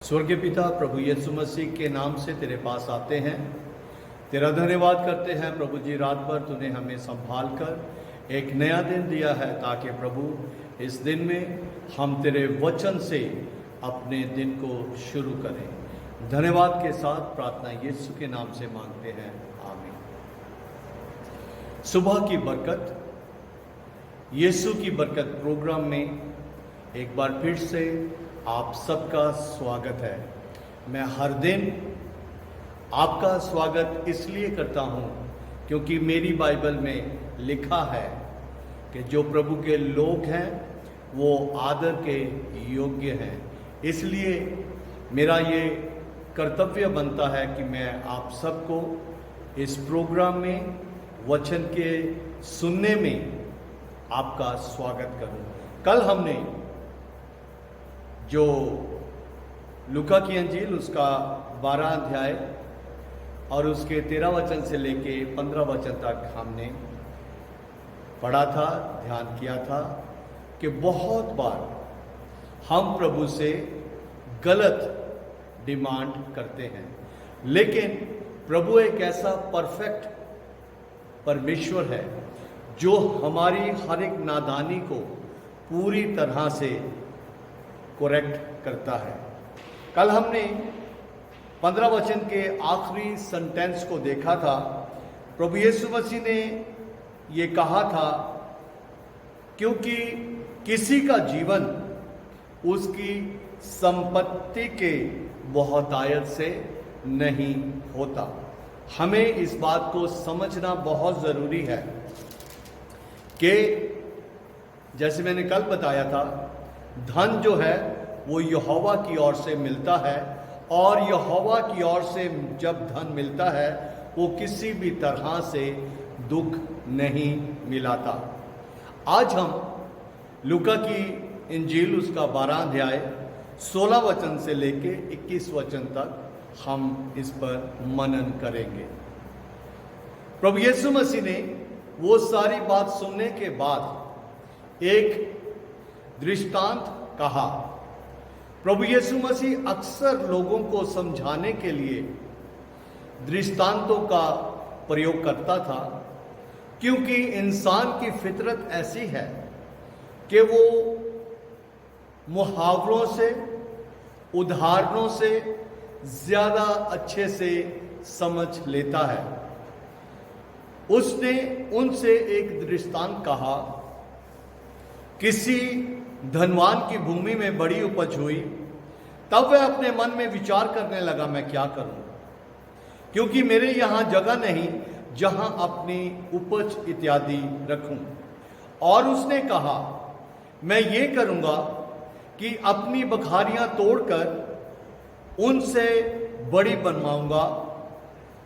स्वर्गीय पिता, प्रभु यीशु मसीह के नाम से तेरे पास आते हैं, तेरा धन्यवाद करते हैं। प्रभु जी, रात भर तूने हमें संभाल कर एक नया दिन दिया है ताकि प्रभु इस दिन में हम तेरे वचन से अपने दिन को शुरू करें। धन्यवाद के साथ प्रार्थना यीशु के नाम से मांगते हैं, आमीन। सुबह की बरकत, यीशु की बरकत प्रोग्राम में एक बार फिर से आप सबका स्वागत है। मैं हर दिन आपका स्वागत इसलिए करता हूँ क्योंकि मेरी बाइबल में लिखा है कि जो प्रभु के लोग हैं वो आदर के योग्य हैं। इसलिए मेरा ये कर्तव्य बनता है कि मैं आप सबको इस प्रोग्राम में वचन के सुनने में आपका स्वागत करूं। कल हमने जो लूका की अंजील उसका 12 अध्याय और उसके 13 वचन से लेके 15 वचन तक हमने पढ़ा था, ध्यान किया था कि बहुत बार हम प्रभु से गलत डिमांड करते हैं, लेकिन प्रभु एक ऐसा परफेक्ट परमेश्वर है जो हमारी हर एक नादानी को पूरी तरह से करेक्ट करता है। कल हमने 15 वचन के आखिरी सेंटेंस को देखा था। प्रभु यीशु मसीह ने ये कहा था, क्योंकि किसी का जीवन उसकी संपत्ति के बहुतायत से नहीं होता। हमें इस बात को समझना बहुत ज़रूरी है कि जैसे मैंने कल बताया था, धन जो है वो यहोवा की ओर से मिलता है और यहोवा की ओर से जब धन मिलता है वो किसी भी तरह से दुख नहीं मिलाता। आज हम लूका की इंजील उसका 12 अध्याय 16 वचन से लेके 21 वचन तक हम इस पर मनन करेंगे। प्रभु यीशु मसीह ने वो सारी बात सुनने के बाद एक दृष्टांत कहा। प्रभु यीशु मसीह अक्सर लोगों को समझाने के लिए दृष्टांतों का प्रयोग करता था, क्योंकि इंसान की फितरत ऐसी है कि वो मुहावरों से, उदाहरणों से ज़्यादा अच्छे से समझ लेता है। उसने उनसे एक दृष्टांत कहा, किसी धनवान की भूमि में बड़ी उपज हुई। तब वह अपने मन में विचार करने लगा, मैं क्या करूं, क्योंकि मेरे यहाँ जगह नहीं जहां अपनी उपज इत्यादि रखूं। और उसने कहा, मैं ये करूंगा कि अपनी बखारियां तोड़कर उनसे बड़ी बनवाऊंगा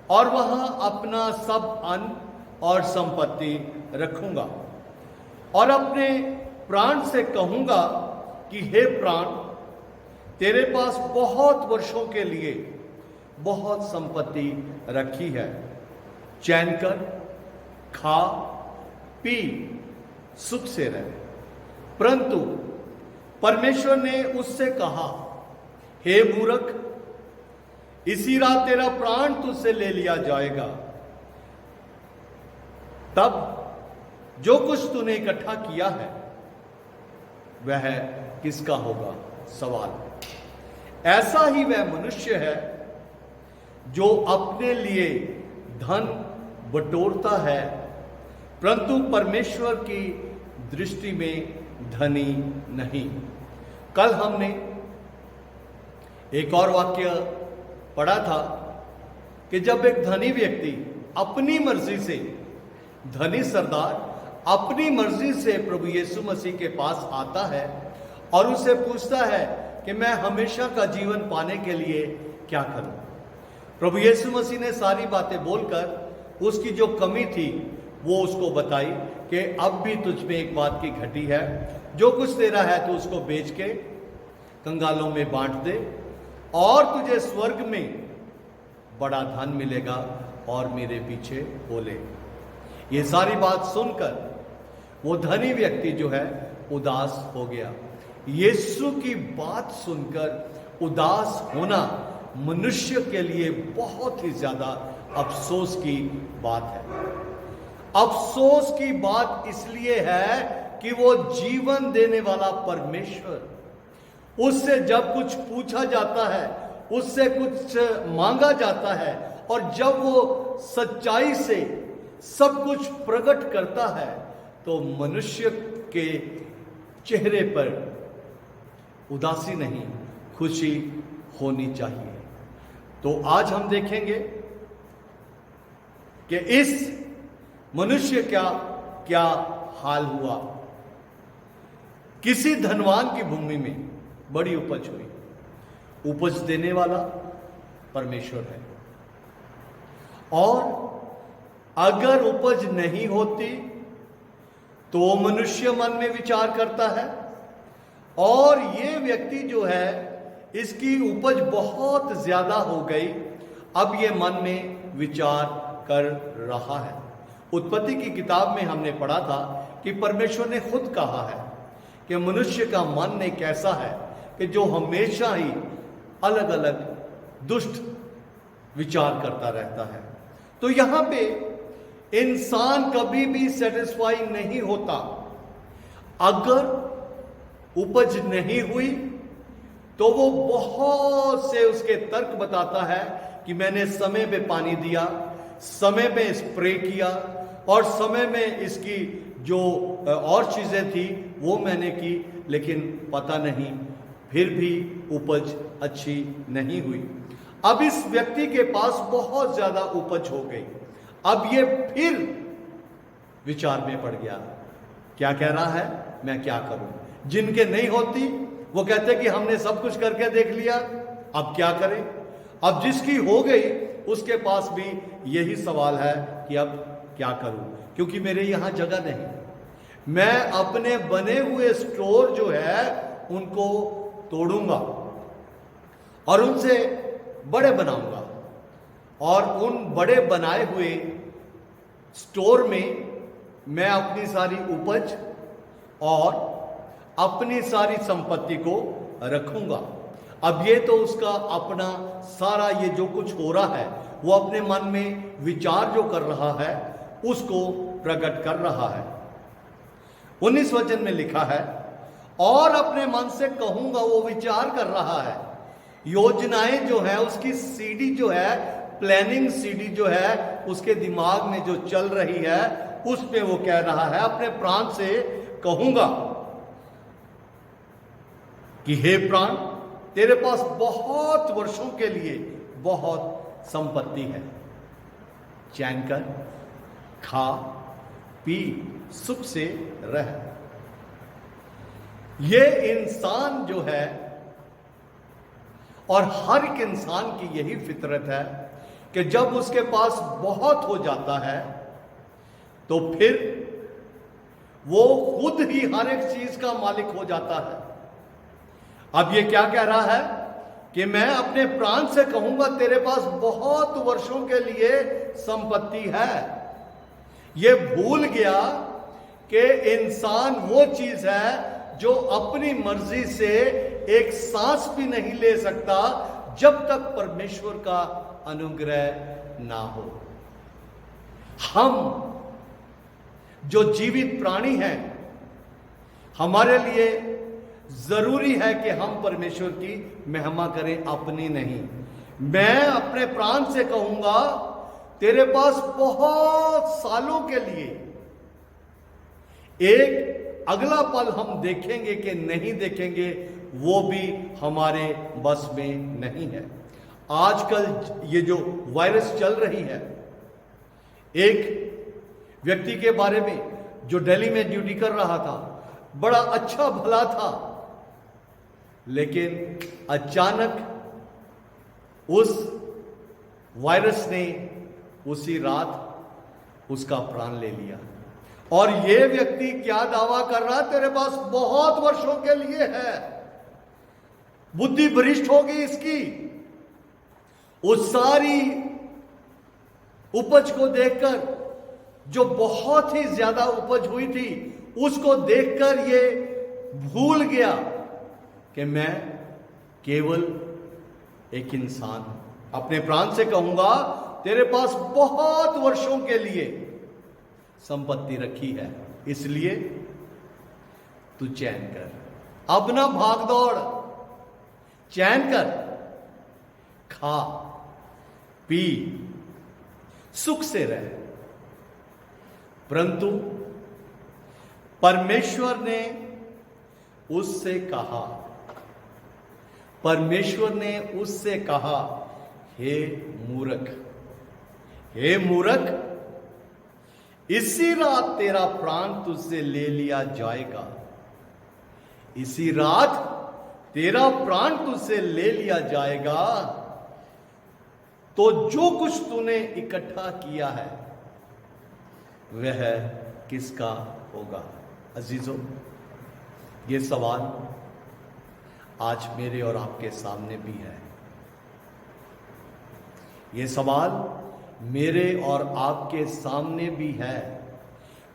और वहां अपना सब अन्न और संपत्ति रखूंगा और अपने प्राण से कहूंगा कि हे प्राण, तेरे पास बहुत वर्षों के लिए बहुत संपत्ति रखी है, चैन कर, खा पी, सुख से रह। परंतु परमेश्वर ने उससे कहा, हे मूर्ख, इसी रात तेरा प्राण तुझसे ले लिया जाएगा। तब जो कुछ तूने इकट्ठा किया है वह किसका होगा? सवाल। ऐसा ही वह मनुष्य है जो अपने लिए धन बटोरता है, परंतु परमेश्वर की दृष्टि में धनी नहीं। कल हमने एक और वाक्य पढ़ा था कि जब एक धनी व्यक्ति अपनी मर्जी से, धनी सरदार अपनी मर्जी से प्रभु यीशु मसीह के पास आता है और उसे पूछता है कि मैं हमेशा का जीवन पाने के लिए क्या करूं। प्रभु यीशु मसीह ने सारी बातें बोलकर उसकी जो कमी थी वो उसको बताई कि अब भी तुझ में एक बात की घटी है, जो कुछ तेरा है तो उसको बेच के कंगालों में बांट दे और तुझे स्वर्ग में बड़ा धन मिलेगा और मेरे पीछे बोले। ये सारी बात सुनकर वो धनी व्यक्ति जो है उदास हो गया। यीशु की बात सुनकर उदास होना मनुष्य के लिए बहुत ही ज्यादा अफसोस की बात है। अफसोस की बात इसलिए है कि वो जीवन देने वाला परमेश्वर, उससे जब कुछ पूछा जाता है, उससे कुछ मांगा जाता है, और जब वो सच्चाई से सब कुछ प्रकट करता है, तो मनुष्य के चेहरे पर उदासी नहीं, खुशी होनी चाहिए। तो आज हम देखेंगे कि इस मनुष्य का क्या हाल हुआ। किसी धनवान की भूमि में बड़ी उपज हुई। उपज देने वाला परमेश्वर है, और अगर उपज नहीं होती तो मनुष्य मन में विचार करता है, और ये व्यक्ति जो है इसकी उपज बहुत ज्यादा हो गई, अब ये मन में विचार कर रहा है। उत्पत्ति की किताब में हमने पढ़ा था कि परमेश्वर ने खुद कहा है कि मनुष्य का मन एक ऐसा है कि जो हमेशा ही अलग अलग दुष्ट विचार करता रहता है। तो यहां पे इंसान कभी भी सेटिस्फाई नहीं होता। अगर उपज नहीं हुई तो वो बहुत से उसके तर्क बताता है कि मैंने समय पे पानी दिया, समय पे स्प्रे किया, और समय में इसकी जो और चीजें थी वो मैंने की, लेकिन पता नहीं, फिर भी उपज अच्छी नहीं हुई। अब इस व्यक्ति के पास बहुत ज्यादा उपज हो गई। अब ये फिर विचार में पड़ गया, क्या कह रहा है, मैं क्या करूं। जिनके नहीं होती वो कहते कि हमने सब कुछ करके देख लिया, अब क्या करें। अब जिसकी हो गई उसके पास भी यही सवाल है कि अब क्या करूं, क्योंकि मेरे यहां जगह नहीं। मैं अपने बने हुए स्टोर जो है उनको तोड़ूंगा और उनसे बड़े बनाऊंगा, और उन बड़े बनाए हुए स्टोर में मैं अपनी सारी उपज और अपनी सारी संपत्ति को रखूंगा। अब ये तो उसका अपना सारा ये जो कुछ हो रहा है वो अपने मन में विचार जो कर रहा है उसको प्रकट कर रहा है। 19 वचन में लिखा है, और अपने मन से कहूंगा, वो विचार कर रहा है। योजनाएं जो है उसकी सीडी जो है, प्लानिंग सीडी जो है उसके दिमाग में जो चल रही है, उस पे वो कह रहा है, अपने प्राण से कहूंगा कि हे प्राण, तेरे पास बहुत वर्षों के लिए बहुत संपत्ति है, चैन कर, खा पी, सुख से रह। ये इंसान जो है, और हर एक इंसान की यही फितरत है कि जब उसके पास बहुत हो जाता है तो फिर वो खुद ही हर एक चीज का मालिक हो जाता है। अब ये क्या कह रहा है कि मैं अपने प्राण से कहूंगा, तेरे पास बहुत वर्षों के लिए संपत्ति है। ये भूल गया कि इंसान वो चीज है जो अपनी मर्जी से एक सांस भी नहीं ले सकता जब तक परमेश्वर का अनुग्रह ना हो। हम जो जीवित प्राणी हैं, हमारे लिए जरूरी है कि हम परमेश्वर की महिमा करें, अपनी नहीं। मैं अपने प्राण से कहूंगा, तेरे पास बहुत सालों के लिए, एक अगला पल हम देखेंगे कि नहीं देखेंगे वो भी हमारे बस में नहीं है। आजकल ये जो वायरस चल रही है, एक व्यक्ति के बारे में जो दिल्ली में ड्यूटी कर रहा था, बड़ा अच्छा भला था, लेकिन अचानक उस वायरस ने उसी रात उसका प्राण ले लिया। और ये व्यक्ति क्या दावा कर रहा, तेरे पास बहुत वर्षों के लिए है, बुद्धि भ्रष्ट होगी इसकी। उस सारी उपज को देखकर, जो बहुत ही ज्यादा उपज हुई थी, उसको देखकर ये भूल गया कि मैं केवल एक इंसान, अपने प्राण से कहूंगा, तेरे पास बहुत वर्षों के लिए संपत्ति रखी है, इसलिए तू चैन कर, अब ना भाग दौड़, चैन कर, खा पी, सुख से रह। परंतु परमेश्वर ने उससे कहा, परमेश्वर ने उससे कहा, हे मूर्ख, हे मूर्ख, इसी रात तेरा प्राण तुझसे ले लिया जाएगा, इसी रात तेरा प्राण तुझसे ले लिया जाएगा। तो जो कुछ तूने इकट्ठा किया है वह किसका होगा? अजीजों, ये सवाल आज मेरे और आपके सामने भी है। ये सवाल मेरे और आपके सामने भी है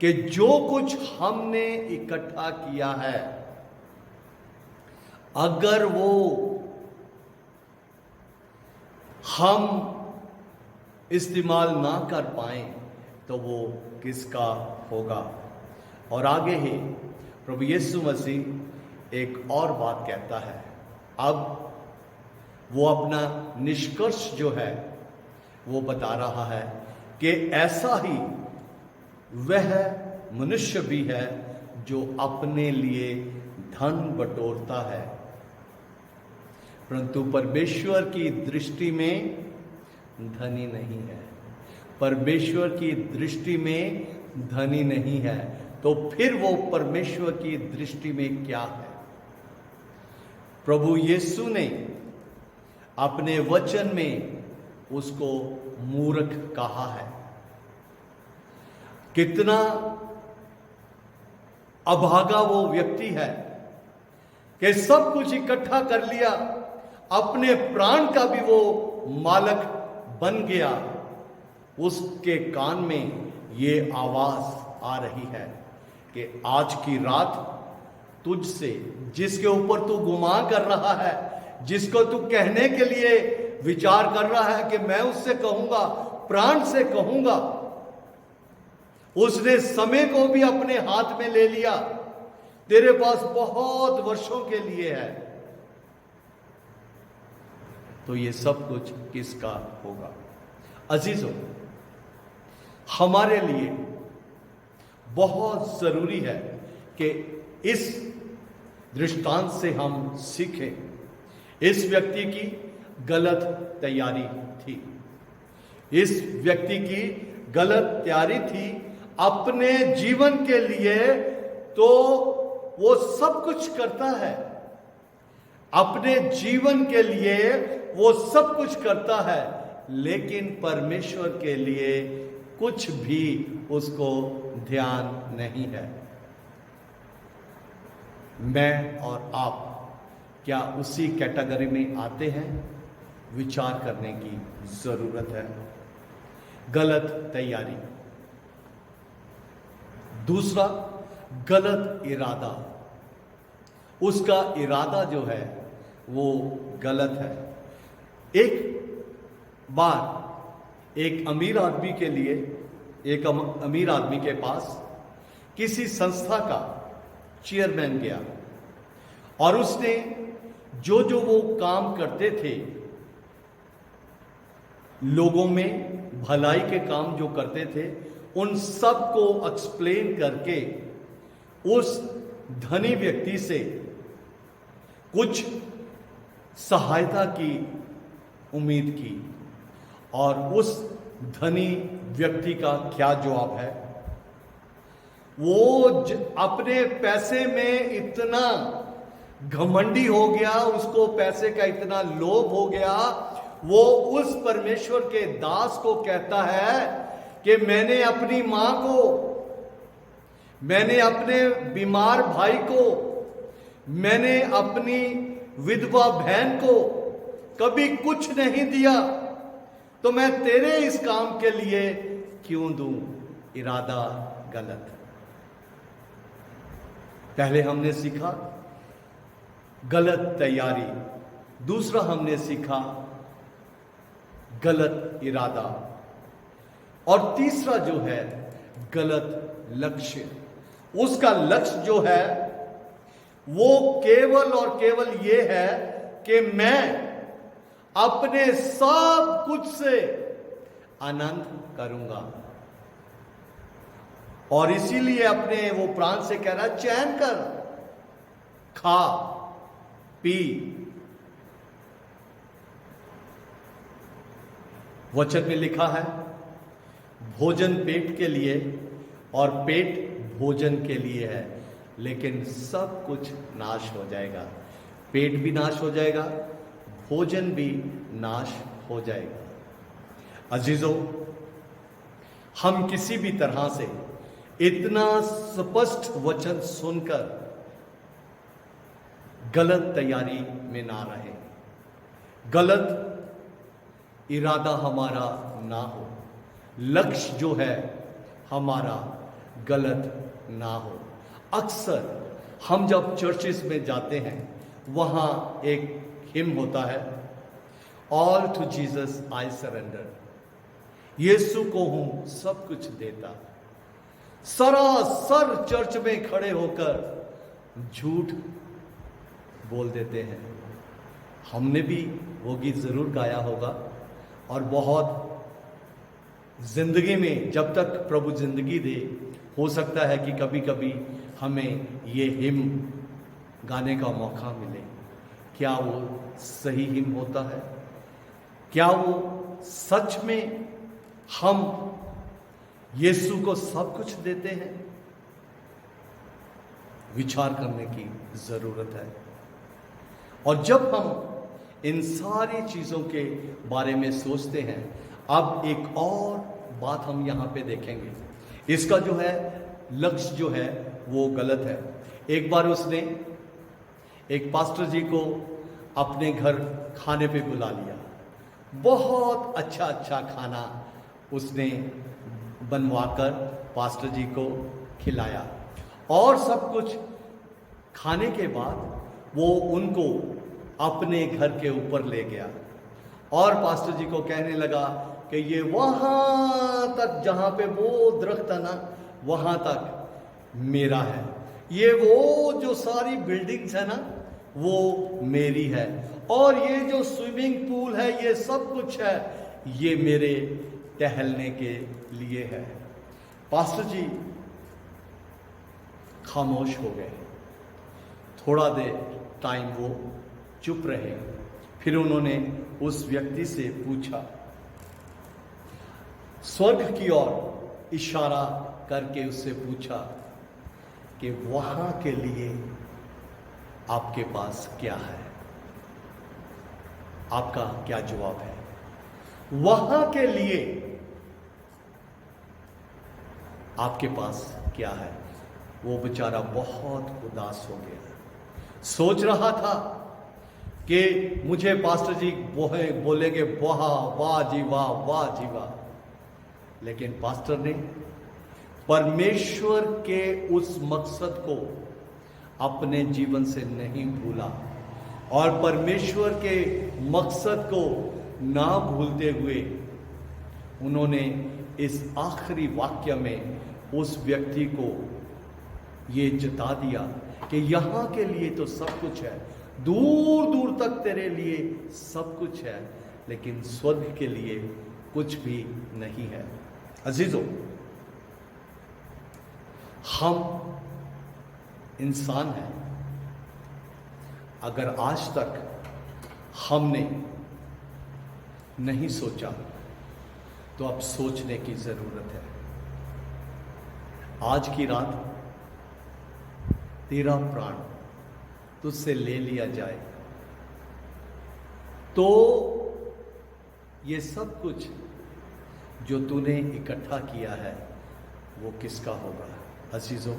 कि जो कुछ हमने इकट्ठा किया है, अगर वो हम इस्तेमाल ना कर पाए तो वो किसका होगा? और आगे ही प्रभु यीशु मसीह एक और बात कहता है। अब वो अपना निष्कर्ष जो है वो बता रहा है कि ऐसा ही वह मनुष्य भी है जो अपने लिए धन बटोरता है, परंतु परमेश्वर की दृष्टि में धनी नहीं है, परमेश्वर की दृष्टि में धनी नहीं है। तो फिर वो परमेश्वर की दृष्टि में क्या है? प्रभु यीशु ने अपने वचन में उसको मूर्ख कहा है। कितना अभागा वो व्यक्ति है कि सब कुछ इकट्ठा कर लिया, अपने प्राण का भी वो मालक बन गया। उसके कान में ये आवाज आ रही है कि आज की रात तुझसे, जिसके ऊपर तू गुमान कर रहा है, जिसको तू कहने के लिए विचार कर रहा है कि मैं उससे कहूंगा, प्राण से कहूंगा, उसने समय को भी अपने हाथ में ले लिया। तेरे पास बहुत वर्षों के लिए है, तो ये सब कुछ किसका होगा? अजीजों, हमारे लिए बहुत जरूरी है कि इस दृष्टांत से हम सीखें। इस व्यक्ति की गलत तैयारी थी, इस व्यक्ति की गलत तैयारी थी अपने जीवन के लिए। तो वो सब कुछ करता है, अपने जीवन के लिए वो सब कुछ करता है, लेकिन परमेश्वर के लिए कुछ भी उसको ध्यान नहीं है। मैं और आप क्या उसी कैटेगरी में आते हैं? विचार करने की जरूरत है। गलत तैयारी। दूसरा, गलत इरादा। उसका इरादा जो है वो गलत है। एक बार एक अमीर आदमी के लिए, एक अमीर आदमी के पास किसी संस्था का चेयरमैन गया और उसने जो जो वो काम करते थे, लोगों में भलाई के काम जो करते थे, उन सब को एक्सप्लेन करके उस धनी व्यक्ति से कुछ सहायता की उम्मीद की। और उस धनी व्यक्ति का क्या जवाब है? वो अपने पैसे में इतना घमंडी हो गया, उसको पैसे का इतना लोभ हो गया, वो उस परमेश्वर के दास को कहता है कि मैंने अपनी मां को, मैंने अपने बीमार भाई को, मैंने अपनी विधवा बहन को कभी कुछ नहीं दिया, तो मैं तेरे इस काम के लिए क्यों दूं? इरादा गलत। पहले हमने सीखा गलत तैयारी, दूसरा हमने सीखा गलत इरादा, और तीसरा जो है गलत लक्ष्य। उसका लक्ष्य जो है वो केवल और केवल ये है कि मैं अपने सब कुछ से आनंद करूंगा, और इसीलिए अपने वो प्राण से कह रहा है, चैन कर, खा पी। वचन में लिखा है, भोजन पेट के लिए और पेट भोजन के लिए है, लेकिन सब कुछ नाश हो जाएगा। पेट भी नाश हो जाएगा, भोजन भी नाश हो जाएगा। अजीजों, हम किसी भी तरह से इतना स्पष्ट वचन सुनकर गलत तैयारी में ना रहे, गलत इरादा हमारा ना हो, लक्ष्य जो है हमारा गलत ना हो। अक्सर हम जब चर्चेस में जाते हैं, वहां एक हिम होता है, all to Jesus I surrender, यीशु को हूं सब कुछ देता। सरासर चर्च में खड़े होकर झूठ बोल देते हैं। हमने भी वो गीत जरूर गाया होगा, और बहुत जिंदगी में जब तक प्रभु जिंदगी दे, हो सकता है कि कभी कभी हमें ये हिम गाने का मौका मिले। क्या वो सही हिम होता है? क्या वो सच में हम यीशु को सब कुछ देते हैं? विचार करने की जरूरत है। और जब हम इन सारी चीजों के बारे में सोचते हैं, अब एक और बात हम यहां पे देखेंगे। इसका जो है लक्ष्य जो है वो गलत है। एक बार उसने एक पास्टर जी को अपने घर खाने पे बुला लिया। बहुत अच्छा अच्छा खाना उसने बनवाकर पास्टर जी को खिलाया, और सब कुछ खाने के बाद वो उनको अपने घर के ऊपर ले गया, और पास्टर जी को कहने लगा कि ये वहां तक जहां पे वो दरख्त है ना, वहां तक मेरा है। ये वो जो सारी बिल्डिंग्स है ना, वो मेरी है, और ये जो स्विमिंग पूल है, ये सब कुछ है, ये मेरे टहलने के लिए है। पास्टर जी खामोश हो गए। थोड़ा देर टाइम वो चुप रहे। फिर उन्होंने उस व्यक्ति से पूछा, स्वर्ग की ओर इशारा करके उससे पूछा कि वहां के लिए आपके पास क्या है? आपका क्या जवाब है? वहां के लिए आपके पास क्या है? वो बेचारा बहुत उदास हो गया। सोच रहा था कि मुझे पास्टर जी बोलेंगे वाह वाह जी वाह, वाह जी वाह, लेकिन पास्टर ने परमेश्वर के उस मकसद को अपने जीवन से नहीं भूला, और परमेश्वर के मकसद को ना भूलते हुए उन्होंने इस आखिरी वाक्य में उस व्यक्ति को ये जता दिया कि यहाँ के लिए तो सब कुछ है, दूर दूर तक तेरे लिए सब कुछ है, लेकिन स्वर्ग के लिए कुछ भी नहीं है। अजीजों, हम इंसान हैं। अगर आज तक हमने नहीं सोचा तो अब सोचने की जरूरत है। आज की रात तेरा प्राण तुझसे ले लिया जाए तो ये सब कुछ जो तूने इकट्ठा किया है वो किसका होगा? अजीजों,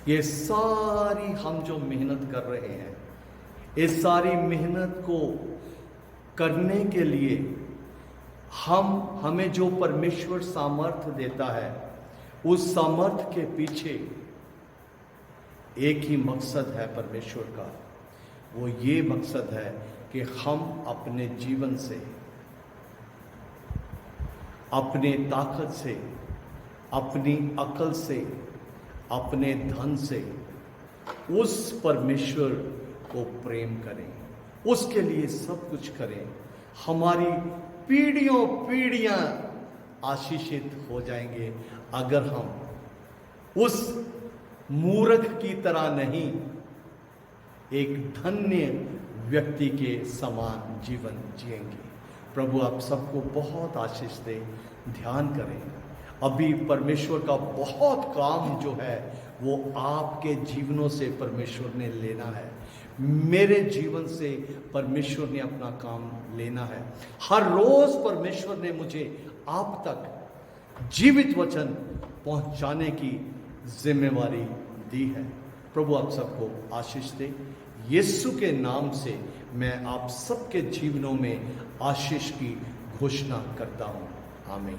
ये सारी हम जो मेहनत कर रहे हैं, इस सारी मेहनत को करने के लिए हमें जो परमेश्वर सामर्थ्य देता है, उस सामर्थ्य के पीछे एक ही मकसद है परमेश्वर का। वो ये मकसद है कि हम अपने जीवन से अपने ताकत से, अपनी अकल से, अपने धन से उस परमेश्वर को प्रेम करें, उसके लिए सब कुछ करें। हमारी पीढ़ियों पीढ़ियां आशीषित हो जाएंगे अगर हम उस मूर्ख की तरह नहीं, एक धन्य व्यक्ति के समान जीवन जिएंगे। प्रभु आप सबको बहुत आशीष दे। ध्यान करें, अभी परमेश्वर का बहुत काम जो है वो आपके जीवनों से परमेश्वर ने लेना है, मेरे जीवन से परमेश्वर ने अपना काम लेना है। हर रोज परमेश्वर ने मुझे आप तक जीवित वचन पहुंचाने की जिम्मेवारी दी है। प्रभु आप सबको आशीष दे। यीशु के नाम से मैं आप सबके जीवनों में आशीष की घोषणा करता हूं। आमीन।